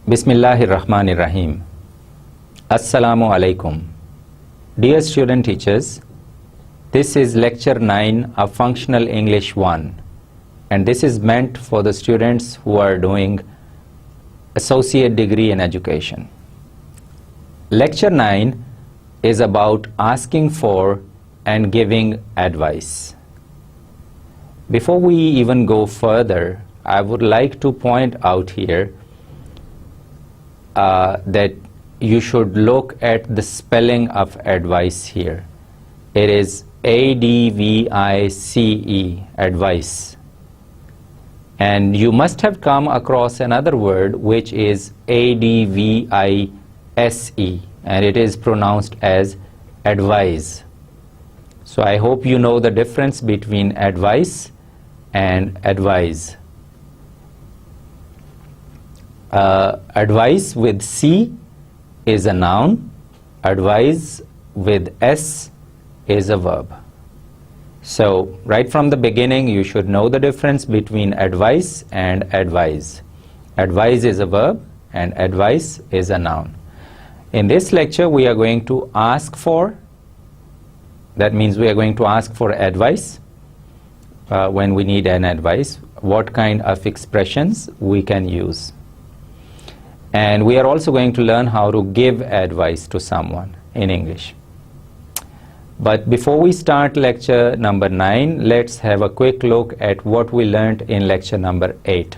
Bismillahirrahmanirrahim. Assalamu alaikum. Dear student teachers, this is lecture 9 of Functional English 1, and this is meant for the students who are doing associate degree in education. Lecture 9 is about asking for and giving advice. Before we even go further, I would like to point out here that you should look at the spelling of advice here. It is A-D-V-I-C-E, advice. And you must have come across another word which is A-D-V-I-S-E, and it is pronounced as advise. So I hope you know the difference between advice and advise. Advice with C is a noun, advise with S is a verb. So right from the beginning you should know the difference between advice and advise. Advise is a verb and advice is a noun. In this lecture we are going to ask for, that means we are going to ask for advice when we need an advice, what kind of expressions we can use. And we are also going to learn how to give advice to someone in English. But before we start lecture number 9, let's have a quick look at what we learned in lecture number 8.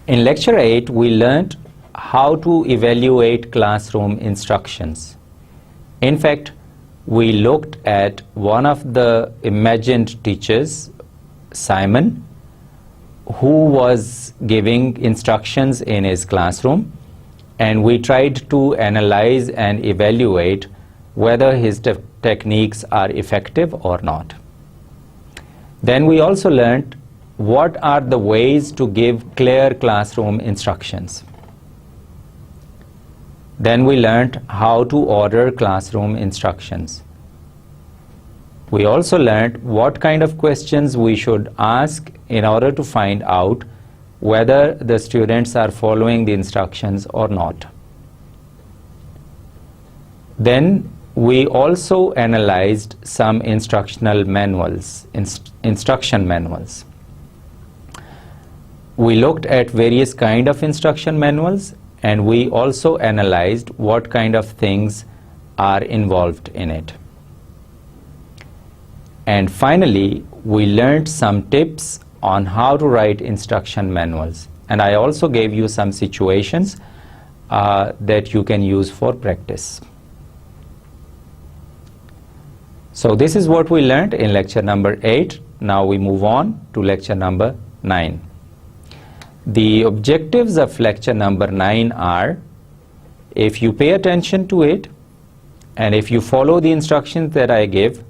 In lecture 8, we learned how to evaluate classroom instructions. In fact, we looked at one of the imagined teachers, Simon, who was giving instructions in his classroom, and we tried to analyze and evaluate whether his techniques are effective or not. Then we also learned what are the ways to give clear classroom instructions. Then we learned how to order classroom instructions. We also learned what kind of questions we should ask in order to find out whether the students are following the instructions or not. Then we also analyzed some instructional manuals, instruction manuals. We looked at various kind of instruction manuals, and we also analyzed what kind of things are involved in it. And finally, we learned some tips on how to write instruction manuals. And I also gave you some situations that you can use for practice. So this is what we learned in lecture number 8. Now we move on to lecture number 9. The objectives of lecture number 9 are, if you pay attention to it and if you follow the instructions that I give,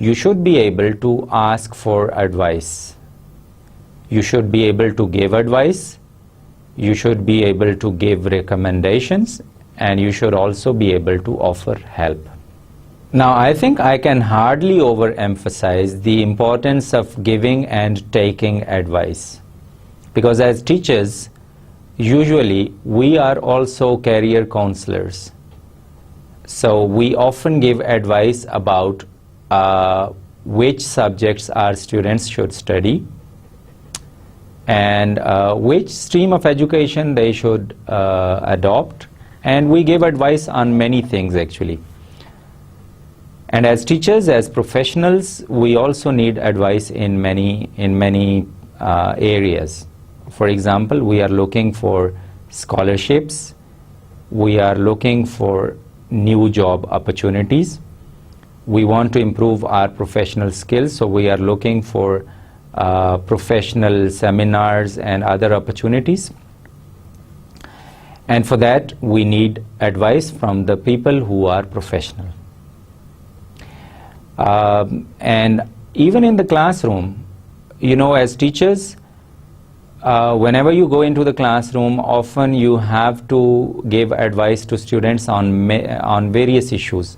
you should be able to ask for advice. You should be able to give advice. You should be able to give recommendations, and you should also be able to offer help. Now, I think I can hardly overemphasize the importance of giving and taking advice, because as teachers, usually we are also career counselors. So we often give advice about which subjects our students should study and which stream of education they should adopt, and we give advice on many things actually. And as teachers, as professionals, we also need advice in many areas. For example, we are looking for scholarships, we are looking for new job opportunities, we want to improve our professional skills, so we are looking for professional seminars and other opportunities. And for that, we need advice from the people who are professional. And even in the classroom, you know, as teachers, whenever you go into the classroom, often you have to give advice to students on various issues,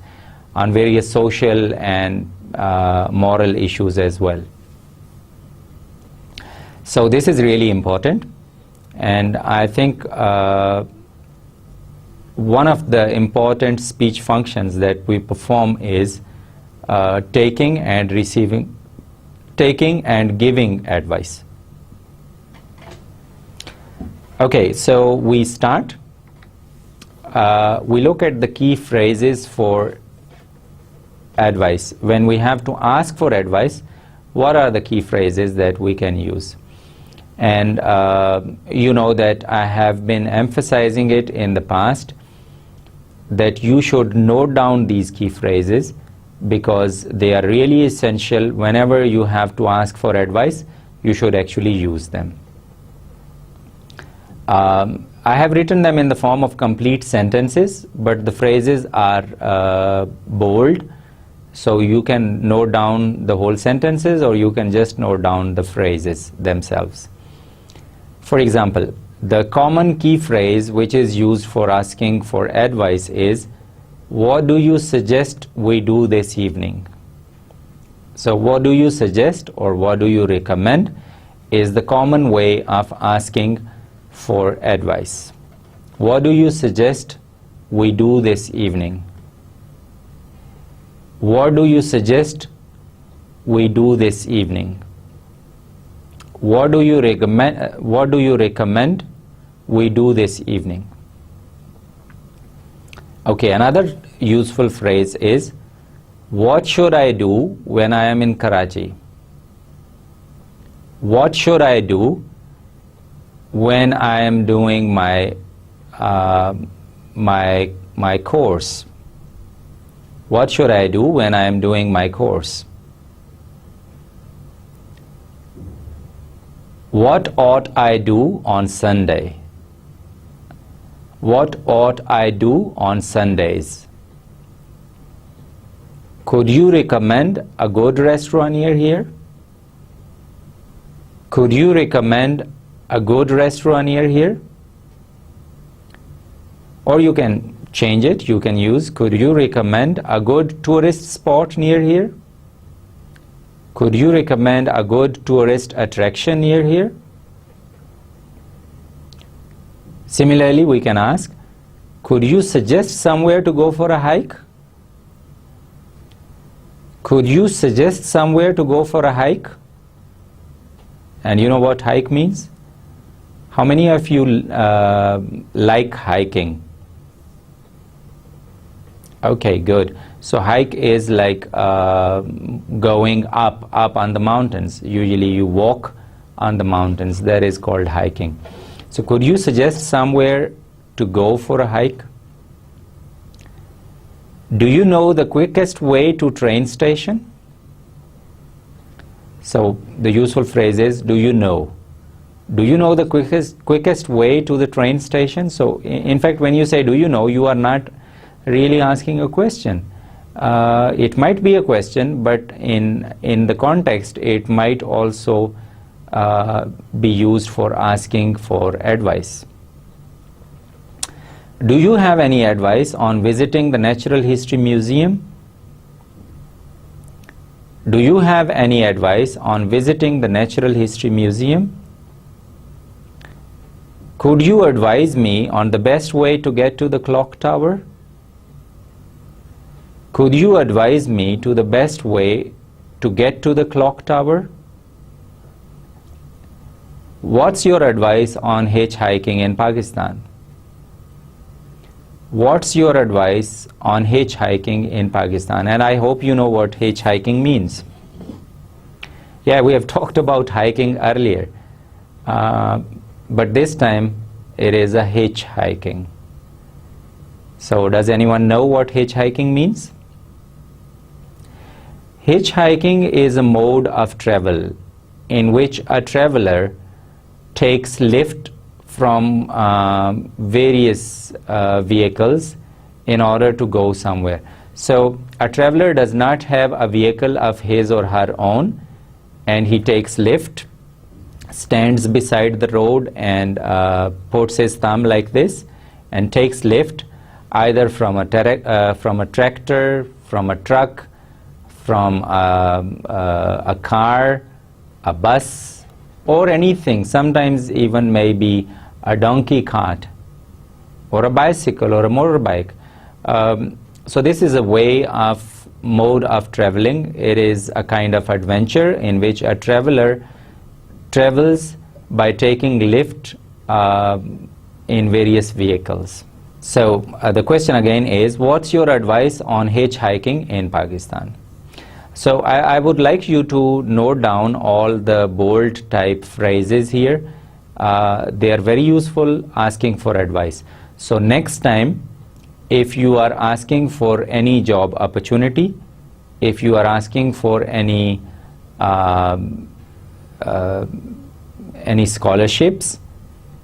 on various social and moral issues as well. So this is really important. And I think one of the important speech functions that we perform is taking and giving advice. Okay, so we start. We look at the key phrases for advice. When we have to ask for advice, what are the key phrases that we can use? And you know that I have been emphasizing it in the past that you should note down these key phrases because they are really essential. Whenever you have to ask for advice, you should actually use them. I have written them in the form of complete sentences, but the phrases are bold, so you can note down the whole sentences or you can just note down the phrases themselves. For example, the common key phrase which is used for asking for advice is, what do you suggest we do this evening? So what do you suggest or what do you recommend is the common way of asking for advice. What do you suggest we do this evening? What do you suggest we do this evening? What do you recommend we do this evening? Okay, another useful phrase is, what should I do when I am in Karachi? What should I do when I am doing my course? What should I do when I am doing my course? What ought I do on Sunday? What ought I do on Sundays? Could you recommend a good restaurant near here? Could you recommend a good restaurant near here? Or you can change it. You can use, could you recommend a good tourist spot near here? Could you recommend a good tourist attraction near here? Similarly, we can ask, could you suggest somewhere to go for a hike? Could you suggest somewhere to go for a hike? And you know what hike means? How many of you like hiking? Okay, good. So hike is like going up on the mountains. Usually you walk on the mountains. That is called hiking. So could you suggest somewhere to go for a hike? Do you know the quickest way to train station? So the useful phrase is, do you know? Do you know the quickest way to the train station? So in fact, when you say do you know, you are not really asking a question. It might be a question, but in the context, it might also be used for asking for advice. Do you have any advice on visiting the Natural History Museum? Do you have any advice on visiting the Natural History Museum? Could you advise me on the best way to get to the clock tower? Could you advise me to the best way to get to the clock tower? What's your advice on hitchhiking in Pakistan? What's your advice on hitchhiking in Pakistan? And I hope you know what hitchhiking means. Yeah, we have talked about hiking earlier, but this time it is a hitchhiking. So does anyone know what hitchhiking means? Hitchhiking is a mode of travel in which a traveler takes lift from various vehicles in order to go somewhere. So a traveler does not have a vehicle of his or her own, and he takes lift, stands beside the road and puts his thumb like this and takes lift either from a tractor, from a truck, from a car, a bus, or anything, sometimes even maybe a donkey cart or a bicycle or a motorbike. So this is a way of mode of traveling. It is a kind of adventure in which a traveler travels by taking lift in various vehicles. So the question again is, what's your advice on hitchhiking in Pakistan? So I would like you to note down all the bold type phrases here. They are very useful asking for advice. So next time, if you are asking for any job opportunity, if you are asking for any scholarships,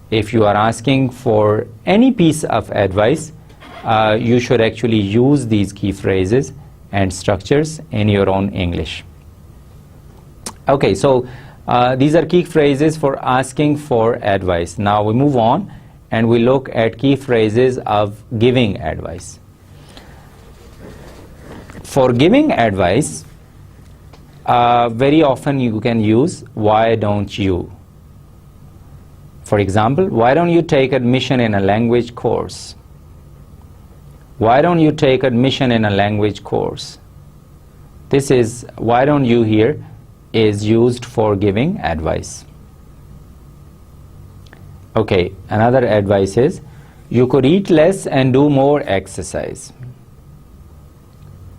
if you are asking for any piece of advice, you should actually use these key phrases and structures in your own English. Okay, so these are key phrases for asking for advice. Now we move on and we look at key phrases of giving advice. For giving advice, very often you can use why don't you. For example, why don't you take admission in a language course? Why don't you take admission in a language course? This is why don't you here is used for giving advice. Okay, another advice is you could eat less and do more exercise.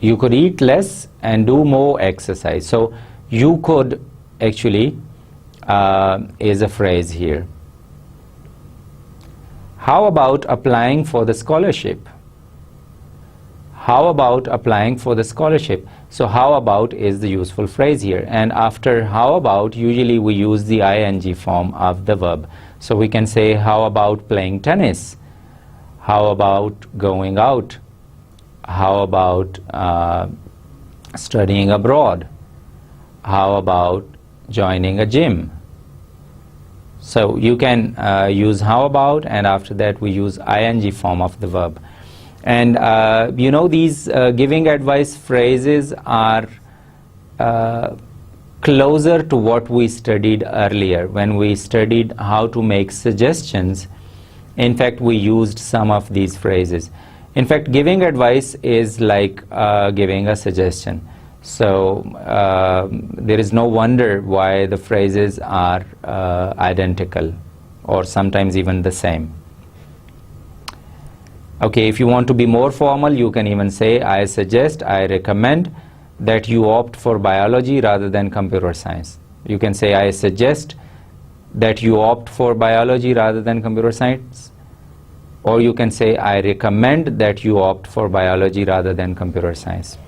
You could eat less and do more exercise. So you could actually is a phrase here. How about applying for the scholarship? How about applying for the scholarship? So how about is the useful phrase here, and after how about usually we use the ing form of the verb. So we can say how about playing tennis? How about going out? How about studying abroad? How about joining a gym? So you can use how about, and after that we use ing form of the verb. And you know, these giving advice phrases are closer to what we studied earlier. When we studied how to make suggestions, in fact we used some of these phrases. In fact, giving advice is like giving a suggestion. So there is no wonder why the phrases are identical or sometimes even the same. Okay, if you want to be more formal, you can even say I suggest, I recommend that you opt for biology rather than computer science. You can say I suggest that you opt for biology rather than computer science. Or you can say I recommend that you opt for biology rather than computer science.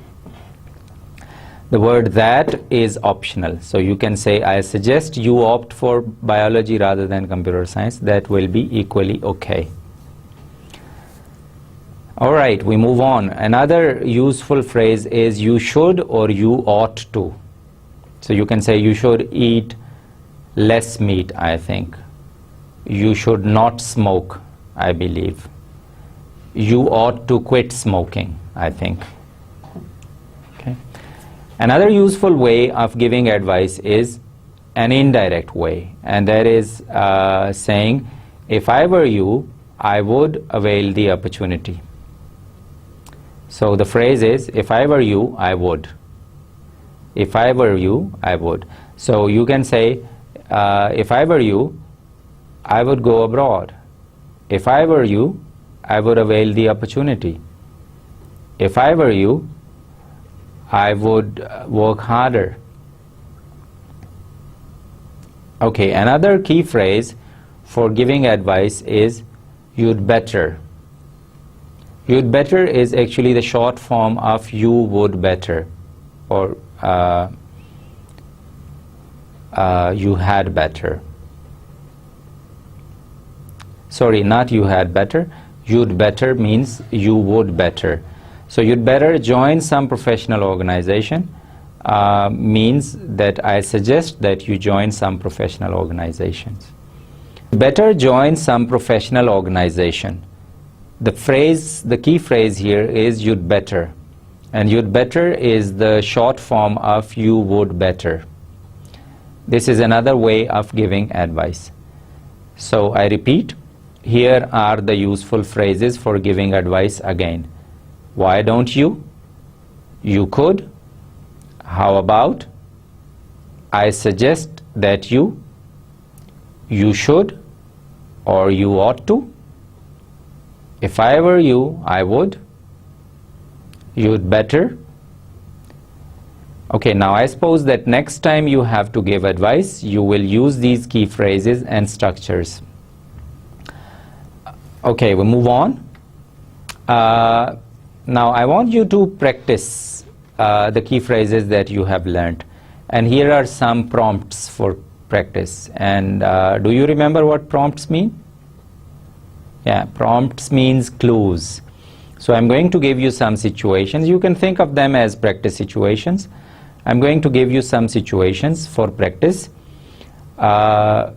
The word that is optional. So you can say I suggest you opt for biology rather than computer science. That will be equally okay. All right, we move on. Another useful phrase is you should or you ought to. So you can say you should eat less meat, I think. You should not smoke, I believe. You ought to quit smoking, I think. Okay. Another useful way of giving advice is an indirect way, and that is saying, if I were you, I would avail the opportunity. So the phrase is, if I were you, I would. If I were you, I would. So you can say, if I were you, I would go abroad. If I were you, I would avail the opportunity. If I were you, I would work harder. Okay, another key phrase for giving advice is you'd better. You'd better is actually the short form of you would better, or you had better. Sorry, not you had better. You'd better means you would better. So you'd better join some professional organization means that I suggest that you join some professional organizations. Better join some professional organization. The key phrase here is you'd better, and you'd better is the short form of you would better. This is another way of giving advice. So I repeat, here are the useful phrases for giving advice again. Why don't you? You could. How about? I suggest that you. You should, or you ought to. If I were you, I would. You'd better. Okay, now I suppose that next time you have to give advice, you will use these key phrases and structures. Okay, we'll move on. Now I want you to practice the key phrases that you have learned. And here are some prompts for practice. And do you remember what prompts mean? Yeah, prompts means clues. So I'm going to give you some situations. You can think of them as practice situations. I'm going to give you some situations for practice. But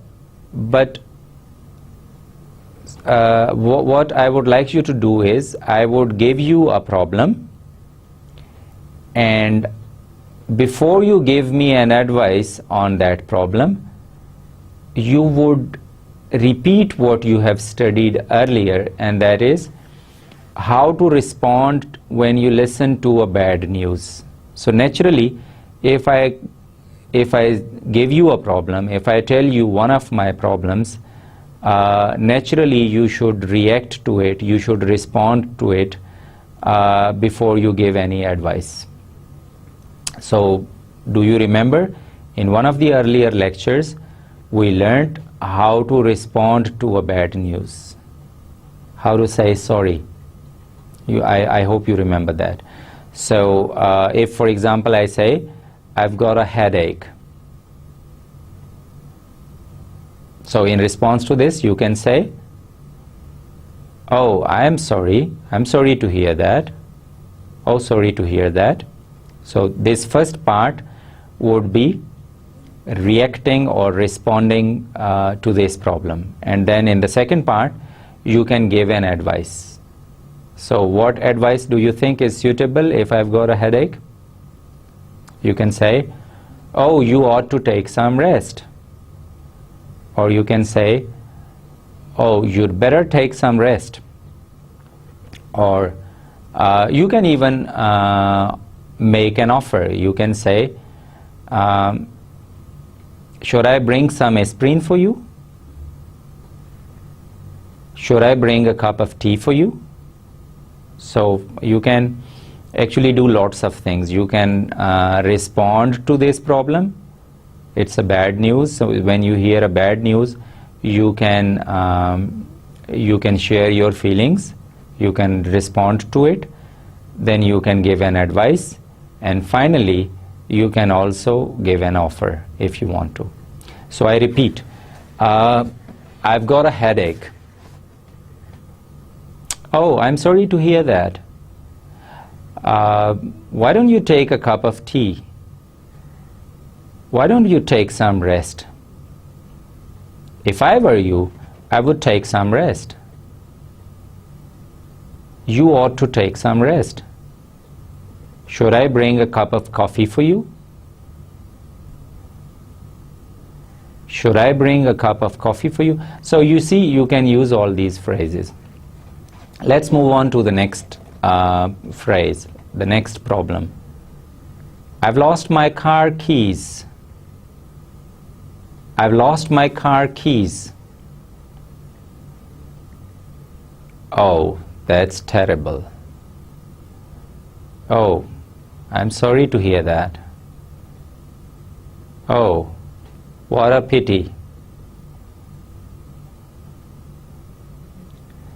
what I would like you to do is, I would give you a problem, and before you give me an advice on that problem, you would repeat what you have studied earlier, and that is how to respond when you listen to a bad news. So naturally, if I give you a problem, if I tell you one of my problems, naturally you should react to it, you should respond to it before you give any advice. So do you remember, in one of the earlier lectures we learned how to respond to a bad news, how to say sorry. I hope you remember that. So if, for example, I say, I've got a headache. So in response to this, you can say, oh, I'm sorry to hear that. Oh, sorry to hear that. So this first part would be reacting or responding to this problem. And then in the second part, you can give an advice. So what advice do you think is suitable if I've got a headache? You can say, oh, you ought to take some rest. Or you can say, oh, you'd better take some rest. Or you can even make an offer. You can say, should I bring some aspirin for you? Should I bring a cup of tea for you? So you can actually do lots of things. You can respond to this problem. It's a bad news. So when you hear a bad news, you can share your feelings. You can respond to it. Then you can give an advice. And finally, you can also give an offer if you want to. So I repeat, I've got a headache. Oh, I'm sorry to hear that. Why don't you take a cup of tea? Why don't you take some rest? If I were you, I would take some rest. You ought to take some rest. Should I bring a cup of coffee for you? Should I bring a cup of coffee for you? So you see, you can use all these phrases. Let's move on to the next phrase, the next problem. I've lost my car keys. I've lost my car keys. Oh, that's terrible. Oh, I'm sorry to hear that. Oh, what a pity.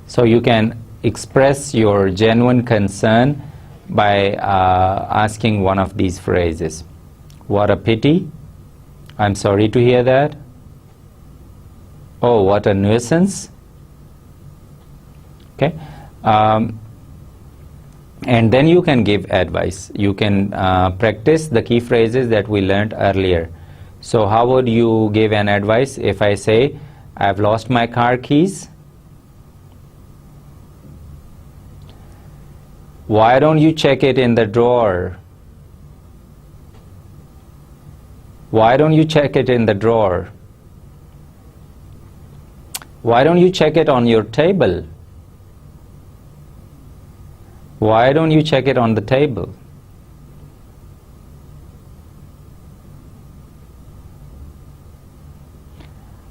So you can express your genuine concern by asking one of these phrases. What a pity. I'm sorry to hear that. Oh, what a nuisance. Okay. And then you can give advice. You can practice the key phrases that we learned earlier. So how would you give an advice if I say, I've lost my car keys? Why don't you check it in the drawer? Why don't you check it in the drawer? Why don't you check it on your table? Why don't you check it on the table?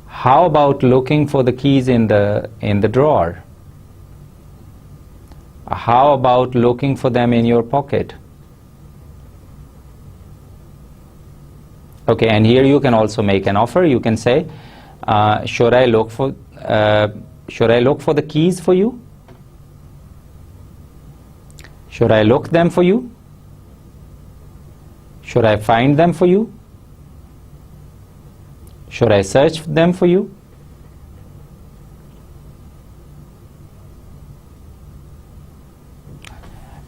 How about looking for the keys in the drawer? How about looking for them in your pocket? Okay, and here you can also make an offer. You can say, should I look for the keys for you? Should I look them for you? Should I find them for you? Should I search them for you?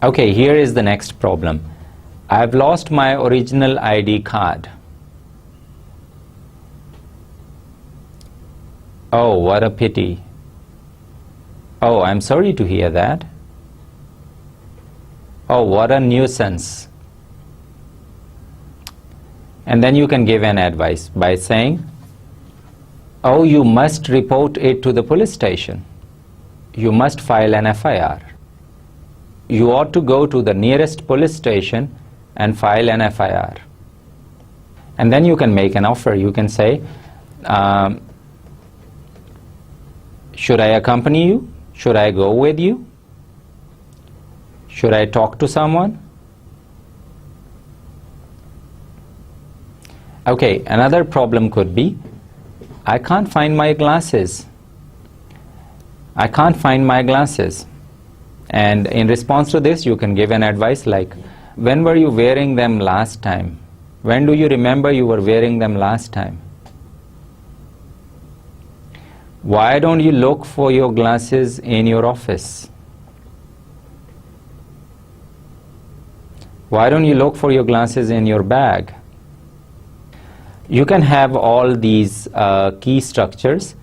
Okay, here is the next problem. I've lost my original ID card. Oh, what a pity. Oh, I'm sorry to hear that. Oh, what a nuisance. And then you can give an advice by saying, oh, you must report it to the police station. You must file an FIR. You ought to go to the nearest police station and file an FIR. And then you can make an offer. You can say, should I accompany you? Should I go with you? Should I talk to someone? Okay, another problem could be, I can't find my glasses. I can't find my glasses. And in response to this, you can give an advice like, when were you wearing them last time? When do you remember you were wearing them last time? Why don't you look for your glasses in your office? Why don't you look for your glasses in your bag? You can have all these key structures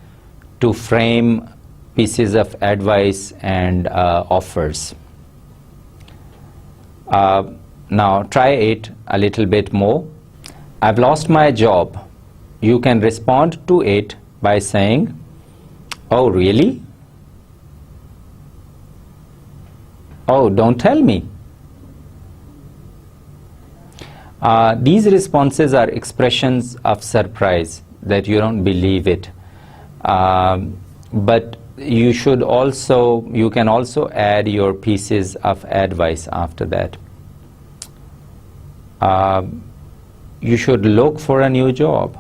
to frame pieces of advice and offers. Now try it a little bit more. I've lost my job. You can respond to it by saying, oh, really? Oh, don't tell me. These responses are expressions of surprise that you don't believe it. But you can also add your pieces of advice after that. You should look for a new job.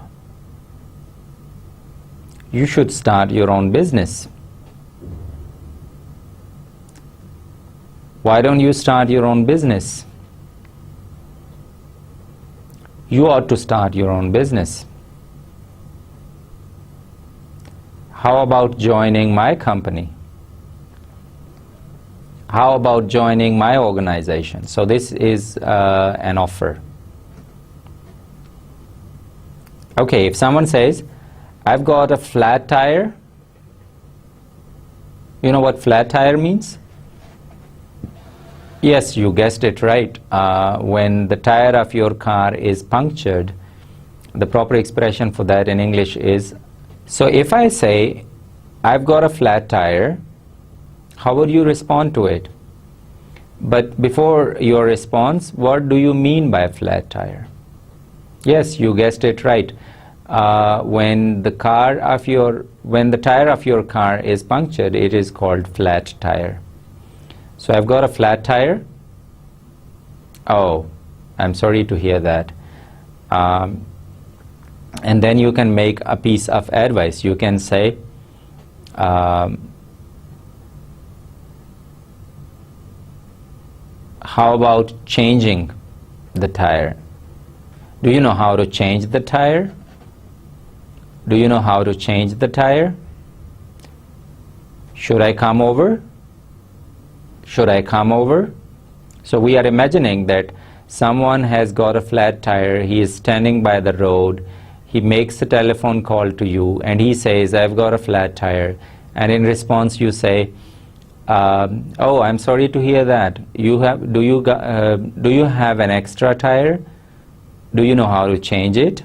You should start your own business. Why don't you start your own business? You ought to start your own business. How about joining my company? How about joining my organization? So this is an offer. Okay, if someone says, I've got a flat tire. You know what flat tire means? Yes, you guessed it right. When the tire of your car is punctured, the proper expression for that in English is, so if I say, I've got a flat tire, how would you respond to it? But before your response, what do you mean by flat tire? Yes, you guessed it right. When the tire of your car is punctured, it is called flat tire. So I've got a flat tire. Oh, I'm sorry to hear that. And then you can make a piece of advice. You can say, how about changing the tire? Do you know how to change the tire? Do you know how to change the tire? Should I come over? Should I come over? So we are imagining that someone has got a flat tire, he is standing by the road, he makes a telephone call to you and he says, I've got a flat tire. And in response you say, oh, I'm sorry to hear that. Do you have an extra tire? Do you know how to change it?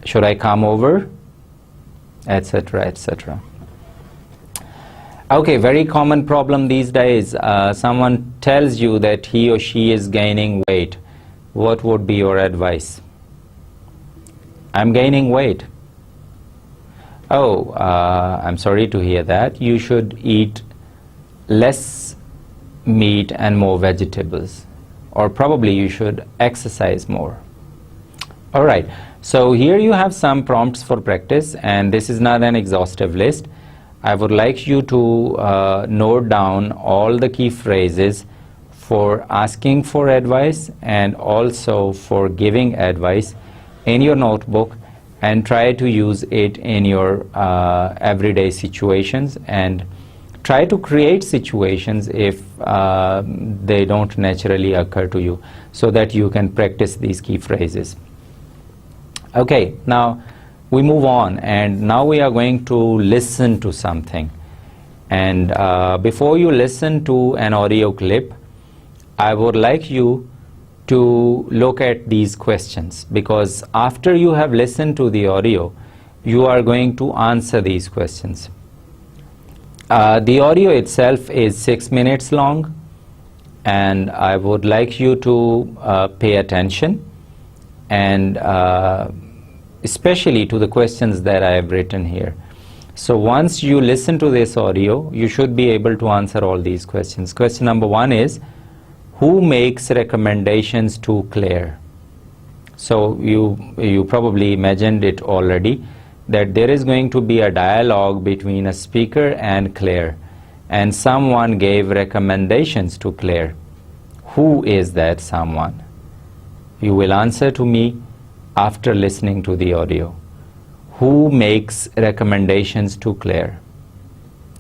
Should I come over? Etc. etc. Okay, very common problem these days. Someone tells you that he or she is gaining weight. What would be your advice? I'm gaining weight. Oh, I'm sorry to hear that. You should eat less meat and more vegetables. Or probably you should exercise more. Alright, so here you have some prompts for practice, and this is not an exhaustive list. I would like you to note down all the key phrases for asking for advice and also for giving advice in your notebook, and try to use it in your everyday situations, and try to create situations if they don't naturally occur to you, so that you can practice these key phrases. Okay, now we move on, and now we are going to listen to something. And before you listen to an audio clip, I would like you to look at these questions, because after you have listened to the audio, you are going to answer these questions. The audio itself is 6 minutes long, and I would like you to pay attention, and especially to the questions that I have written here. So once you listen to this audio, you should be able to answer all these questions. Question number 1 is, who makes recommendations to Claire? So you probably imagined it already, that there is going to be a dialogue between a speaker and Claire, and someone gave recommendations to Claire. Who is that someone? You will answer to me after listening to the audio. Who makes recommendations to Claire?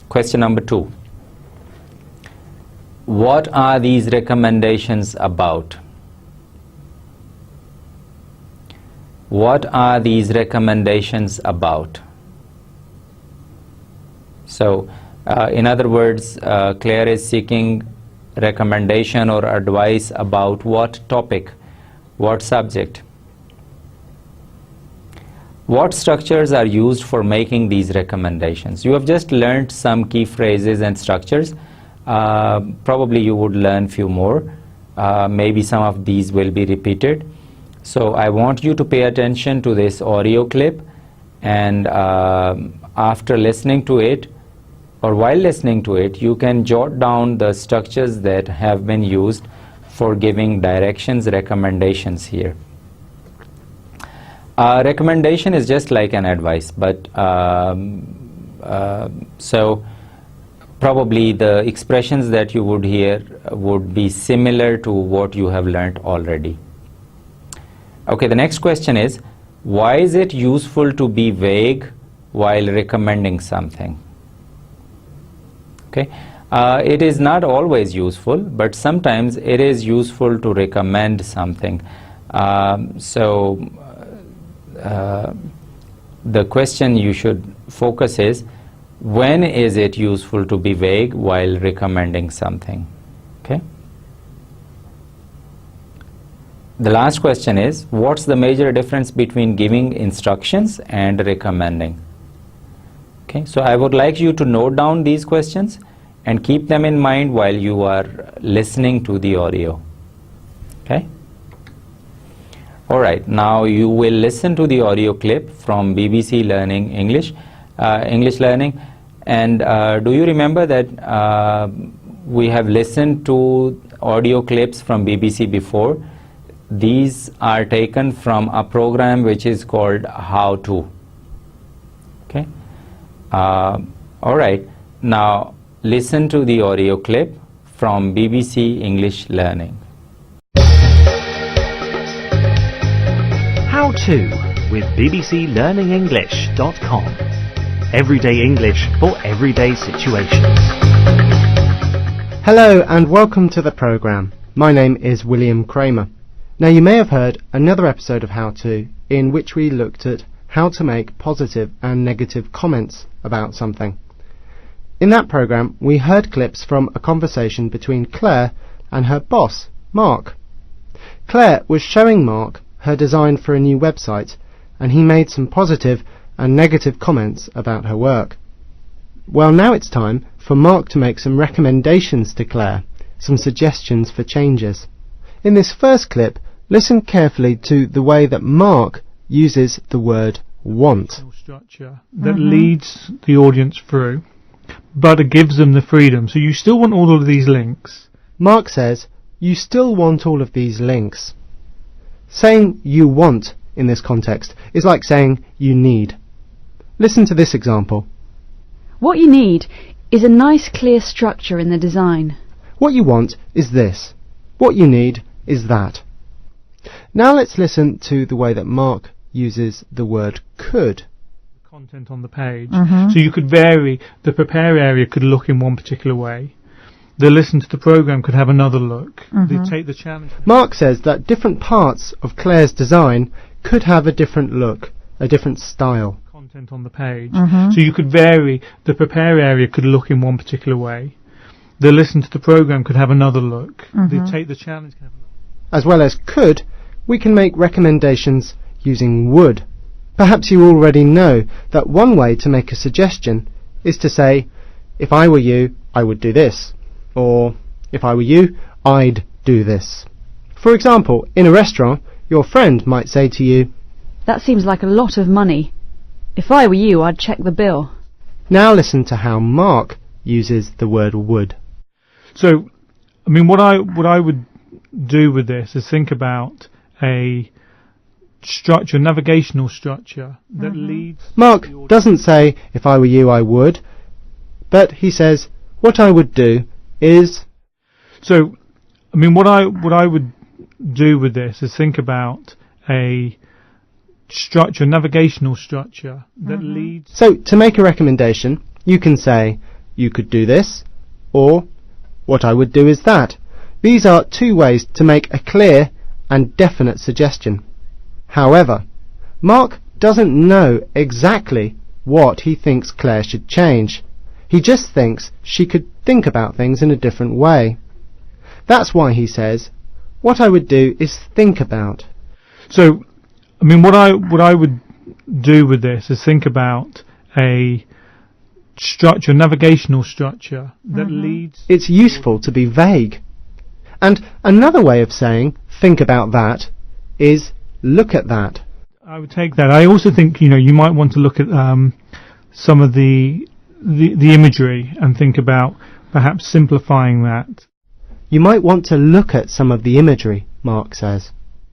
Question number 2. What are these recommendations about? What are these recommendations about? So, in other words, Claire is seeking recommendation or advice about what topic, what subject. What structures are used for making these recommendations? You have just learned some key phrases and structures. Probably you would learn few more. Maybe some of these will be repeated. So I want you to pay attention to this audio clip, and after listening to it, or while listening to it, you can jot down the structures that have been used for giving directions, recommendations here. Recommendation is just like an advice, but so probably the expressions that you would hear would be similar to what you have learnt already. Okay, the next question is, why is it useful to be vague while recommending something? Okay, it is not always useful, but sometimes it is useful to recommend something. The question you should focus is, when is it useful to be vague while recommending something? Okay. The last question is, what's the major difference between giving instructions and recommending? Okay, so I would like you to note down these questions and keep them in mind while you are listening to the audio. Okay. Alright, now you will listen to the audio clip from BBC Learning English, English Learning, and do you remember that we have listened to audio clips from BBC before? These are taken from a program which is called How To. Okay. Alright, now listen to the audio clip from BBC English Learning. How To with bbclearningenglish.com. Everyday English for everyday situations. Hello and welcome to the programme. My name is William Kramer. Now you may have heard another episode of How To in which we looked at how to make positive and negative comments about something. In that programme we heard clips from a conversation between Claire and her boss, Mark. Claire was showing Mark her design for a new website, and he made some positive and negative comments about her work. Well, now it's time for Mark to make some recommendations to Claire, some suggestions for changes. In this first clip, listen carefully to the way that Mark uses the word want. Structure that leads the audience through, but it gives them the freedom. So you still want all of these links. Mark says, you still want all of these links. Saying you want in this context is like saying you need. Listen to this example. What you need is a nice clear structure in the design. What you want is this. What you need is that. Now let's listen to the way that Mark uses the word could. Content on the page. So you could vary. The prepare area could look in one particular way. The listen to the program could have another look. The take the challenge. Mark says that different parts of Claire's design could have a different look, a different style. Content on the page. So you could vary. The prepare area could look in one particular way. The listen to the program could have another look. The take the challenge could have another look. As well as could, we can make recommendations using would. Perhaps you already know that one way to make a suggestion is to say, if I were you, I would do this. Or, if I were you, I'd do this. For example, in a restaurant, your friend might say to you, That seems like a lot of money. If I were you, I'd check the bill. Now listen to how Mark uses the word would. So, I mean, what I would do with this is think about a structure, navigational structure that leads. Mark doesn't say, if I were you, I would, but he says, what I would do is. So, I mean, what I would do with this is think about a structure, navigational structure that leads. So, to make a recommendation, you can say, you could do this, or what I would do is that. These are two ways to make a clear and definite suggestion. However, Mark doesn't know exactly what he thinks Claire should change. He just thinks she could think about things in a different way. That's why he says, what I would do is think about. So, I mean, what I would do with this is think about a structure, navigational structure that leads. It's useful to be vague. And another way of saying think about that is look at that. I would take that. I also think, you might want to look at some of the imagery and think about perhaps simplifying that. You might want to look at some of the imagery, Mark says.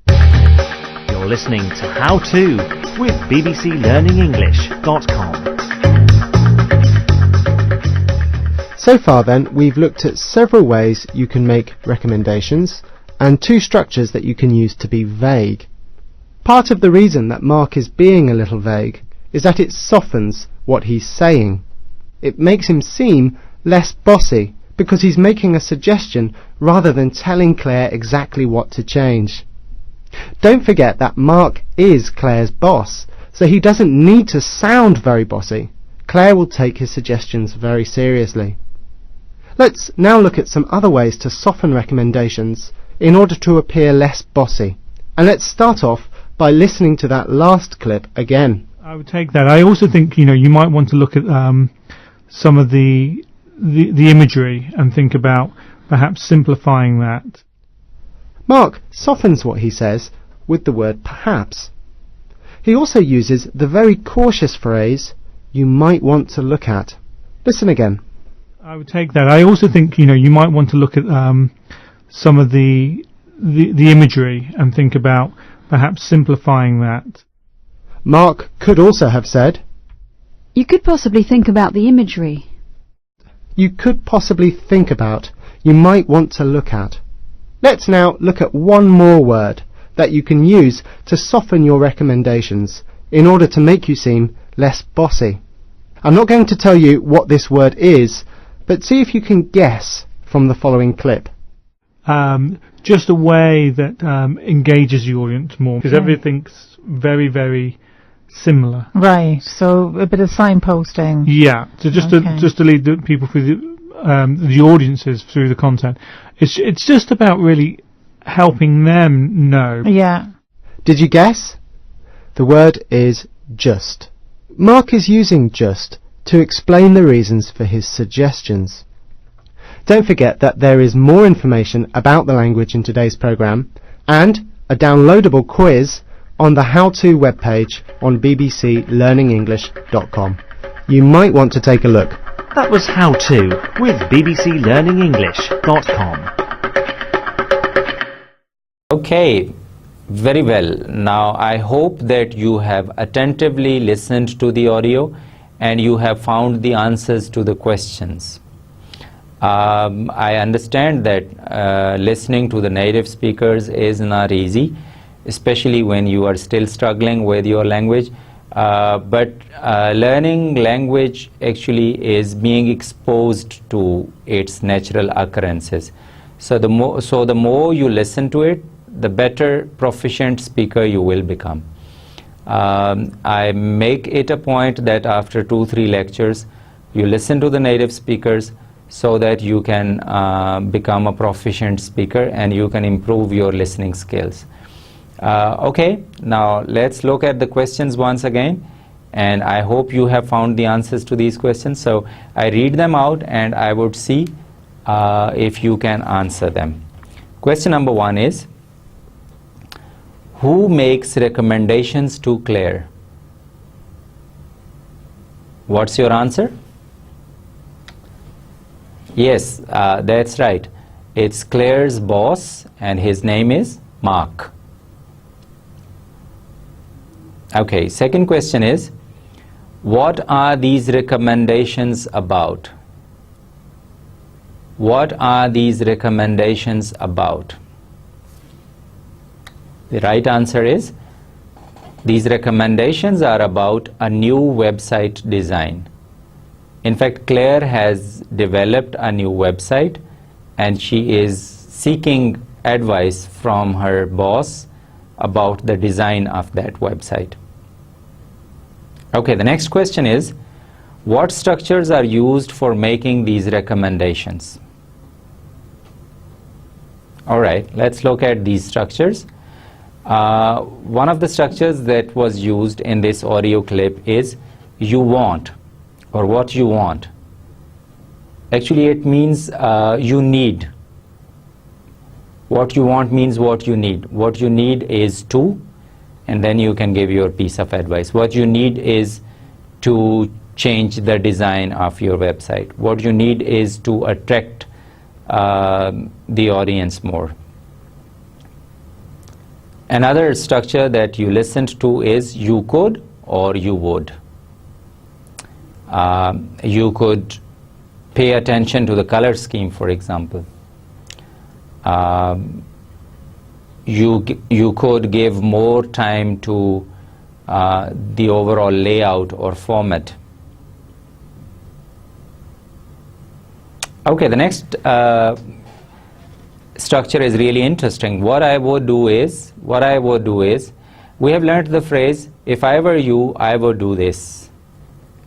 You're listening to How To with bbclearningenglish.com. So far then, we've looked at several ways you can make recommendations and two structures that you can use to be vague. Part of the reason that Mark is being a little vague is that it softens what he's saying. It makes him seem less bossy because he's making a suggestion rather than telling Claire exactly what to change. Don't forget that Mark is Claire's boss, so he doesn't need to sound very bossy. Claire will take his suggestions very seriously. Let's now look at some other ways to soften recommendations in order to appear less bossy. And let's start off by listening to that last clip again. I would take that. I also think, you might want to look at some of the imagery and think about perhaps simplifying that. Mark softens what he says with the word perhaps. He also uses the very cautious phrase, you might want to look at. Listen again. I would take that. I also think, you might want to look at some of the imagery and think about perhaps simplifying that. Mark could also have said, You could possibly think about the imagery. You could possibly think about, you might want to look at. Let's now look at one more word that you can use to soften your recommendations in order to make you seem less bossy. I'm not going to tell you what this word is, but see if you can guess from the following clip. Just a way that engages the audience more, because everything's very, very similar. Right, so a bit of signposting. Yeah, so just to lead the people through the audiences through the content. It's just about really helping them know. Yeah. Did you guess? The word is just. Mark is using just to explain the reasons for his suggestions. Don't forget that there is more information about the language in today's programme and a downloadable quiz on the how-to webpage on bbclearningenglish.com. You might want to take a look. That was How To with bbclearningenglish.com. Okay, very well. Now I hope that you have attentively listened to the audio and you have found the answers to the questions. I understand that listening to the native speakers is not easy, especially when you are still struggling with your language. But learning language actually is being exposed to its natural occurrences. So the more you listen to it, the better proficient speaker you will become. I make it a point that after 2-3 lectures, you listen to the native speakers so that you can become a proficient speaker and you can improve your listening skills. Okay, now let's look at the questions once again, and I hope you have found the answers to these questions. So I read them out and I would see if you can answer them. Question number 1 is, who makes recommendations to Claire? What's your answer? Yes, that's right. It's Claire's boss and his name is Mark. Okay, second question is, what are these recommendations about? What are these recommendations about? The right answer is, these recommendations are about a new website design. In fact, Claire has developed a new website and she is seeking advice from her boss about the design of that website. Okay, the next question is, what structures are used for making these recommendations? Alright, let's look at these structures. One of the structures that was used in this audio clip is you want, or what you want. Actually it means you need. What you want means what you need. What you need is to, and then you can give your piece of advice. What you need is to change the design of your website. What you need is to attract the audience more. Another structure that you listened to is you could or you would. You could pay attention to the color scheme, for example. You could give more time to the overall layout or format. Okay, the next structure is really interesting. What I would do is, we have learned the phrase, if I were you, I would do this.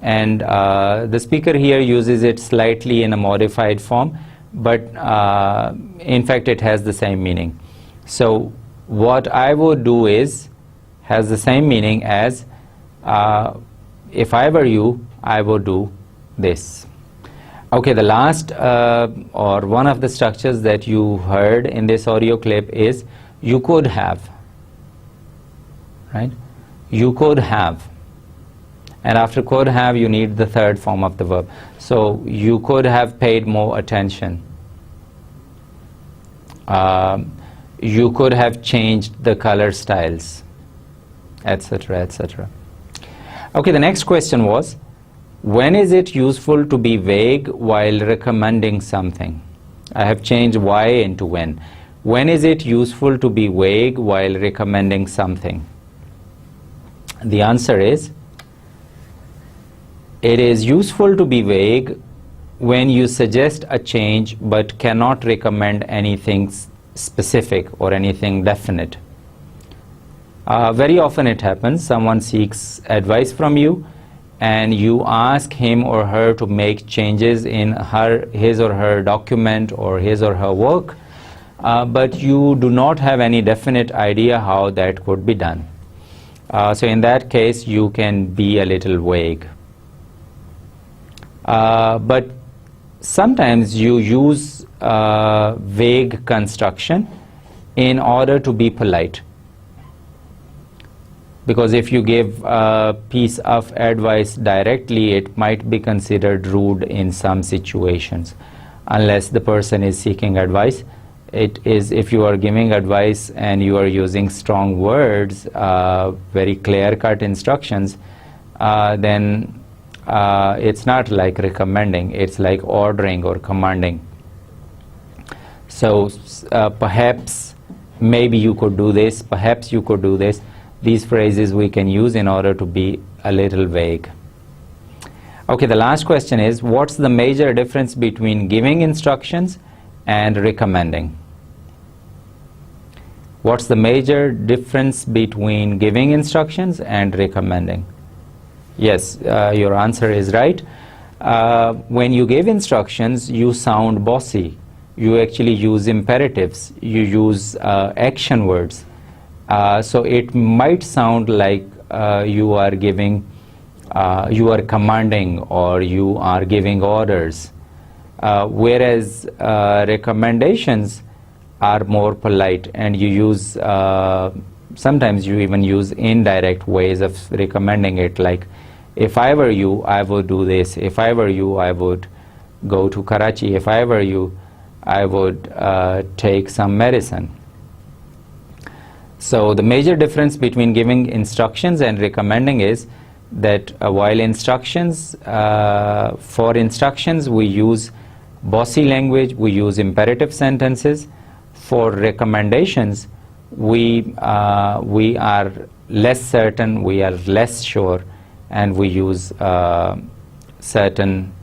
And the speaker here uses it slightly in a modified form, but in fact it has the same meaning. So what I would do is, has the same meaning as, if I were you, I would do this. Okay, the last or one of the structures that you heard in this audio clip is you could have, right? You could have. And after could have, you need the third form of the verb. So you could have paid more attention. You could have changed the color styles, etc., etc. Okay, the next question was, when is it useful to be vague while recommending something? I have changed why into when. When is it useful to be vague while recommending something? The answer is, it is useful to be vague when you suggest a change but cannot recommend anything specific or anything definite. Very often it happens, someone seeks advice from you and you ask him or her to make changes in his or her document or his or her work, but you do not have any definite idea how that could be done. So in that case, you can be a little vague. But sometimes you use vague construction in order to be polite. Because if you give a piece of advice directly, it might be considered rude in some situations, unless the person is seeking advice. It is, if you are giving advice and you are using strong words, very clear-cut instructions, then it's not like recommending, it's like ordering or commanding. So perhaps, maybe you could do this, perhaps you could do this. These phrases we can use in order to be a little vague. Okay, the last question is, what's the major difference between giving instructions and recommending? What's the major difference between giving instructions and recommending? Yes, your answer is right. When you give instructions, you sound bossy. You actually use imperatives. You use action words. So it might sound like you are giving, you are commanding, or you are giving orders. Whereas recommendations are more polite, and you use, sometimes you even use indirect ways of recommending it, like, if I were you, I would do this. If I were you, I would go to Karachi. If I were you, I would take some medicine. So the major difference between giving instructions and recommending is that while instructions, for instructions we use bossy language, we use imperative sentences. For recommendations, we are less certain, we are less sure, and we use certain,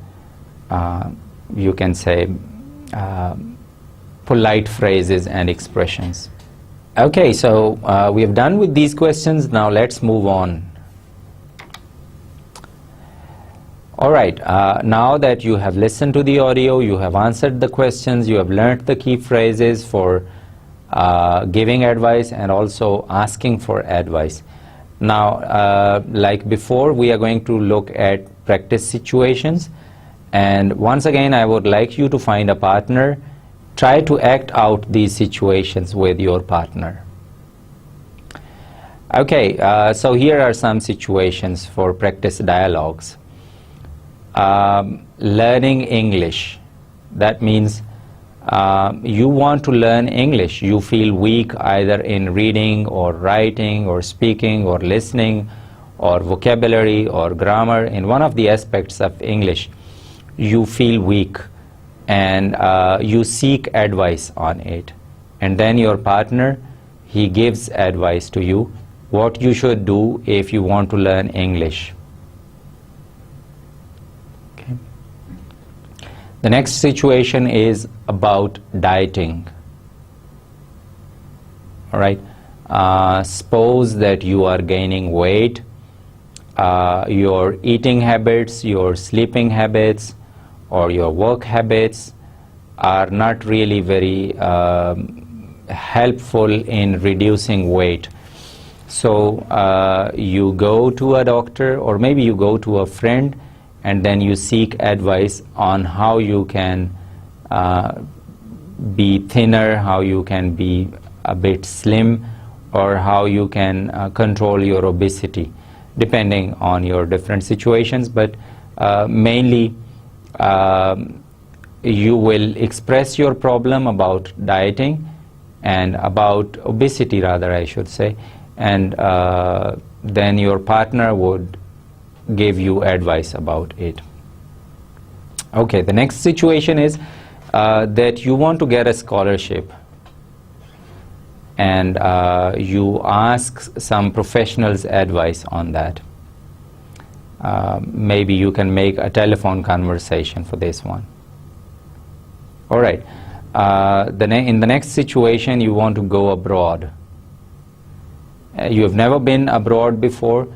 you can say, polite phrases and expressions. Okay, so we have done with these questions. Now let's move on. All right, now that you have listened to the audio, you have answered the questions, you have learned the key phrases for giving advice and also asking for advice. Now, like before, we are going to look at practice situations. And once again, I would like you to find a partner. Try to act out these situations with your partner. Okay, so here are some situations for practice dialogues. Learning English. That means you want to learn English. You feel weak either in reading or writing or speaking or listening or vocabulary or grammar. In one of the aspects of English, you feel weak, and you seek advice on it. And then your partner, he gives advice to you what you should do if you want to learn English. Okay. The next situation is about dieting. All right. Suppose that you are gaining weight. Your eating habits, your sleeping habits, or your work habits are not really very helpful in reducing weight. So you go to a doctor, or maybe you go to a friend, and then you seek advice on how you can be thinner, how you can be a bit slim, or how you can control your obesity, depending on your different situations. But mainly you will express your problem about dieting and about obesity, rather I should say, and then your partner would give you advice about it. Okay, the next situation is that you want to get a scholarship, and you ask some professionals' advice on that. Maybe you can make a telephone conversation for this one. All right. In the next situation, you want to go abroad. You have never been abroad before,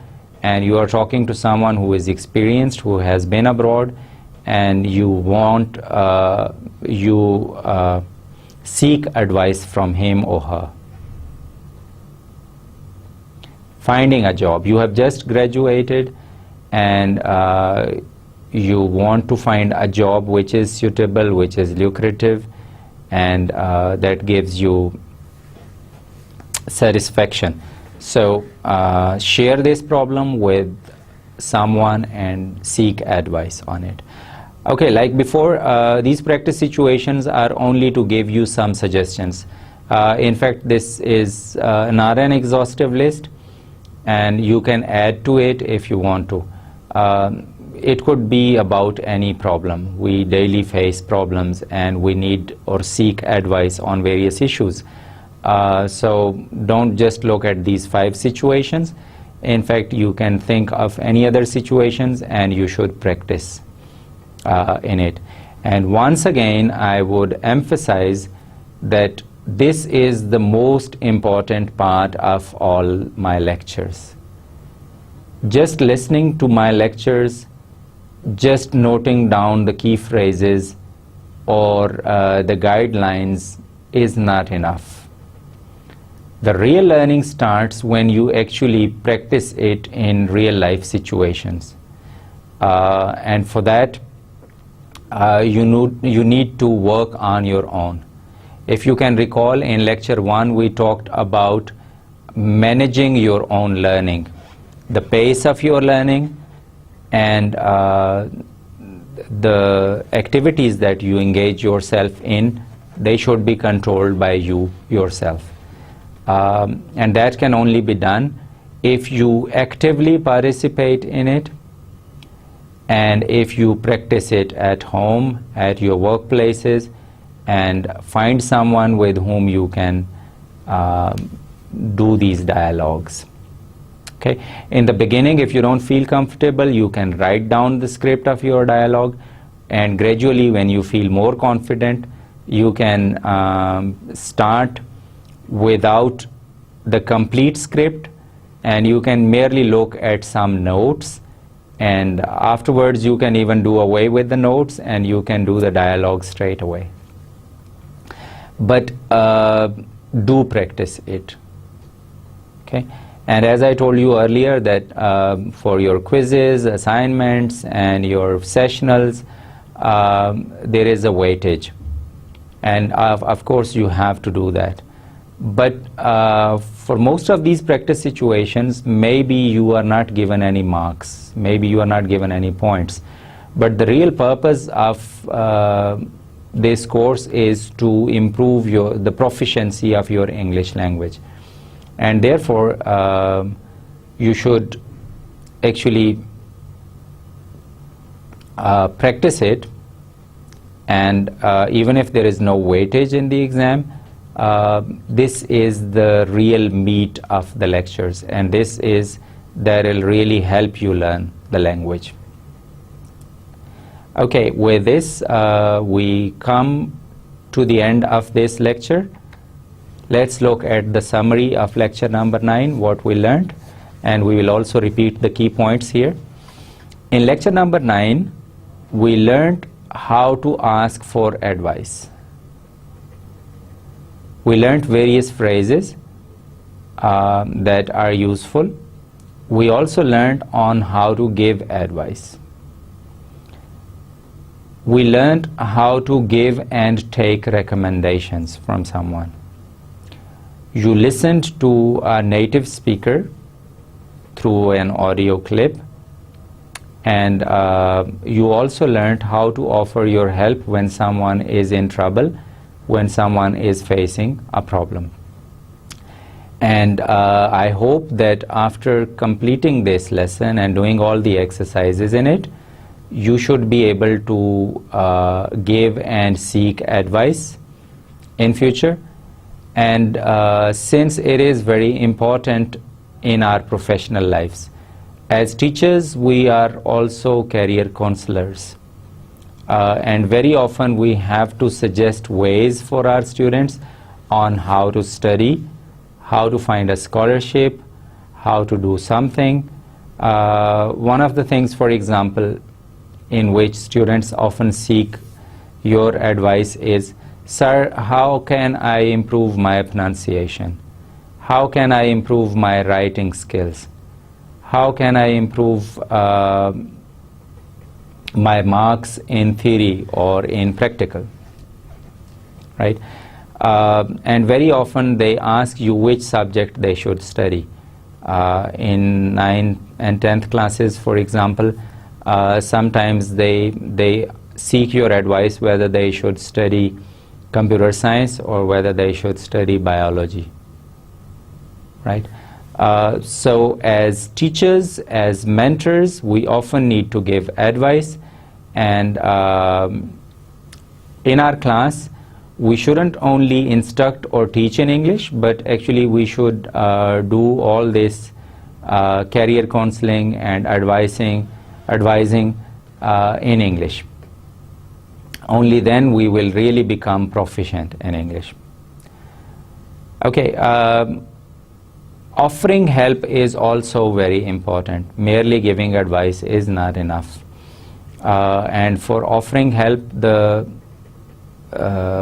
and you are talking to someone who is experienced, who has been abroad, and you want seek advice from him or her. finding a job. You have just graduated and you want to find a job which is suitable, which is lucrative, and that gives you satisfaction. So share this problem with someone and seek advice on it. Okay, like before, these practice situations are only to give you some suggestions. In fact, this is not an exhaustive list, and you can add to it if you want to. It could be about any problem. We daily face problems and we need or seek advice on various issues. So don't just look at these 5 situations. In fact, you can think of any other situations and you should practice in it. And once again, I would emphasize that this is the most important part of all my lectures. Just listening to my lectures, just noting down the key phrases or the guidelines is not enough. The real learning starts when you actually practice it in real life situations. And for that, you need to work on your own. If you can recall, in lecture 1 we talked about managing your own learning, the pace of your learning, and the activities that you engage yourself in, they should be controlled by you yourself. And that can only be done if you actively participate in it, and if you practice it at home, at your workplaces, and find someone with whom you can do these dialogues. Okay. In the beginning, if you don't feel comfortable, you can write down the script of your dialogue, and gradually when you feel more confident, you can start without the complete script, and you can merely look at some notes, and afterwards you can even do away with the notes and you can do the dialogue straight away. But do practice it. Okay. And as I told you earlier, that for your quizzes, assignments, and your sessionals, there is a weightage, and of course you have to do that. But for most of these practice situations, maybe you are not given any marks, maybe you are not given any points. But the real purpose of this course is to improve the proficiency of your English language. And therefore, you should actually practice it, and even if there is no weightage in the exam, this is the real meat of the lectures, and this is that will really help you learn the language. Okay, with this we come to the end of this lecture. Let's look at the summary of lecture number 9, what we learned, and we will also repeat the key points here. In lecture number 9, we learned how to ask for advice. We learned various phrases that are useful. We also learned on how to give advice. We learned how to give and take recommendations from someone. You listened to a native speaker through an audio clip, and you also learned how to offer your help when someone is in trouble, when someone is facing a problem. And I hope that after completing this lesson and doing all the exercises in it, you should be able to give and seek advice in future. And since it is very important in our professional lives, as teachers we are also career counselors, and very often we have to suggest ways for our students on how to study, how to find a scholarship, how to do something. One of the things, for example, in which students often seek your advice is, "Sir, how can I improve my pronunciation? How can I improve my writing skills? How can I improve my marks in theory or in practical? Right? And very often they ask you which subject they should study. In 9th and 10th classes, for example, sometimes they seek your advice whether they should study computer science or whether they should study biology. Right? So as teachers, as mentors, we often need to give advice, and in our class we shouldn't only instruct or teach in English, but actually we should do all this career counseling and advising in English. Only then we will really become proficient in English. Okay, offering help is also very important. Merely giving advice is not enough. And for offering help, the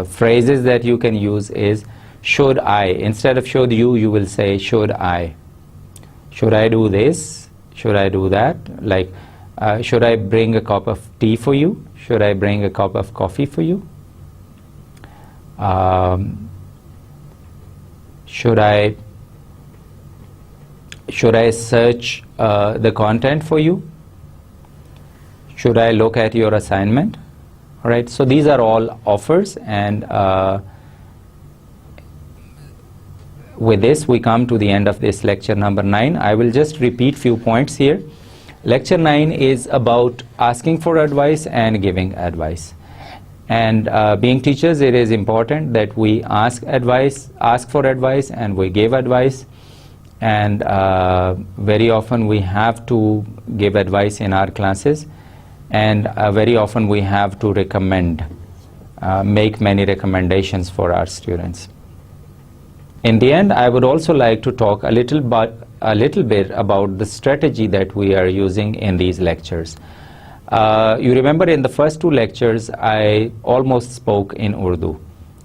phrases that you can use is should I. Instead of should you, you will say should I. Should I do this? Should I do that? Like, should I bring a cup of tea for you? Should I bring a cup of coffee for you? Should I search the content for you? Should I look at your assignment? All right, so these are all offers, and with this we come to the end of this lecture number 9. I will just repeat few points here. Lecture 9 is about asking for advice and giving advice. And being teachers, it is important that we ask for advice, and we give advice. And very often we have to give advice in our classes, and very often we have to recommend, make many recommendations for our students. In the end, I would also like to talk a little bit about the strategy that we are using in these lectures. You remember in the first 2 lectures I almost spoke in Urdu,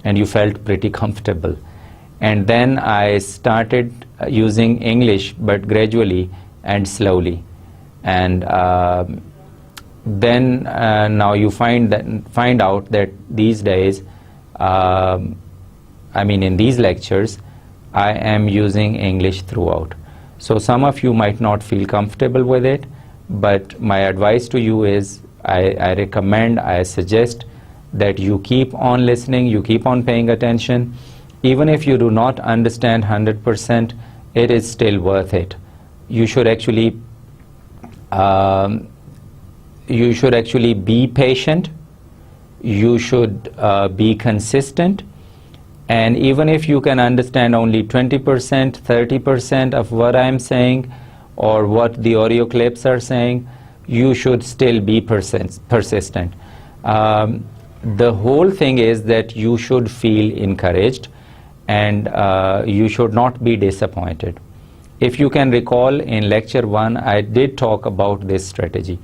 and you felt pretty comfortable. And then I started using English, but gradually and slowly. And then now you find out that these days, in these lectures, I am using English throughout. So some of you might not feel comfortable with it, but my advice to you is I recommend, I suggest that you keep on listening, you keep on paying attention. Even if you do not understand 100%, it is still worth it. You should actually be patient. You should be consistent. And even if you can understand only 20%, 30% of what I am saying or what the audio clips are saying, you should still be persistent. The whole thing is that you should feel encouraged, and you should not be disappointed. If you can recall, in lecture 1 I did talk about this strategy.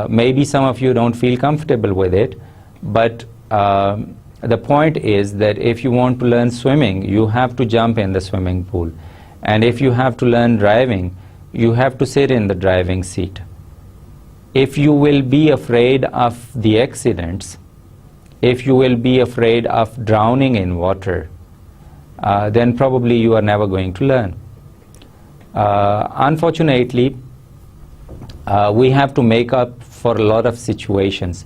Maybe some of you don't feel comfortable with it, but the point is that if you want to learn swimming, you have to jump in the swimming pool. And if you have to learn driving, you have to sit in the driving seat. If you will be afraid of the accidents, if you will be afraid of drowning in water, then probably you are never going to learn. Unfortunately, we have to make up for a lot of situations.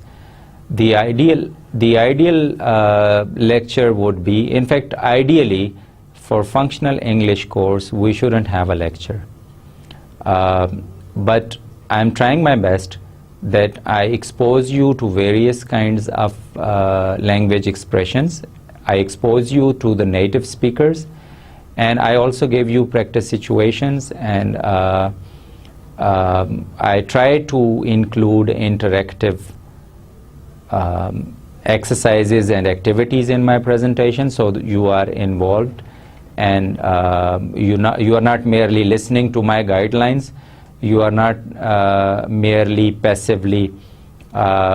The ideal lecture would be, in fact, ideally, for functional English course, we shouldn't have a lecture. But I'm trying my best that I expose you to various kinds of language expressions. I expose you to the native speakers, and I also give you practice situations, and I try to include interactive exercises and activities in my presentation so that you are involved, and you are not merely listening to my guidelines. You are not merely passively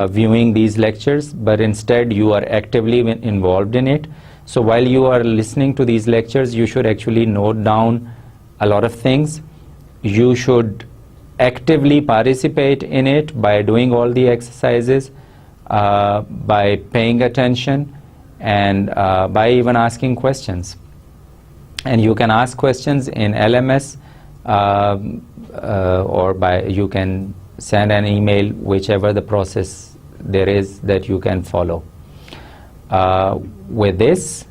viewing these lectures, but instead you are actively involved in it. So while you are listening to these lectures, you should actually note down a lot of things. You should actively participate in it by doing all the exercises, by paying attention, and by even asking questions. And you can ask questions in LMS, or you can send an email, whichever the process there is that you can follow. With this,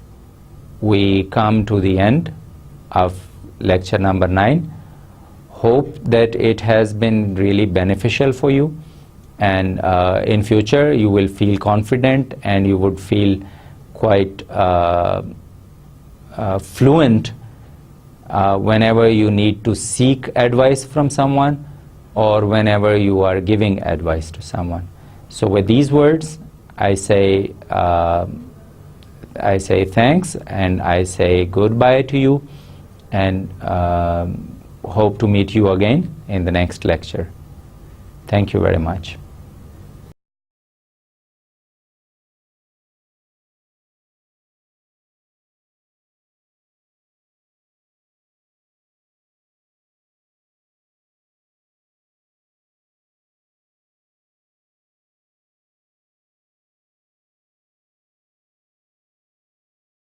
we come to the end of lecture number 9. Hope that it has been really beneficial for you, and in future you will feel confident and you would feel quite fluent whenever you need to seek advice from someone or whenever you are giving advice to someone. So with these words, I say thanks, and I say goodbye to you, and hope to meet you again in the next lecture. Thank you very much.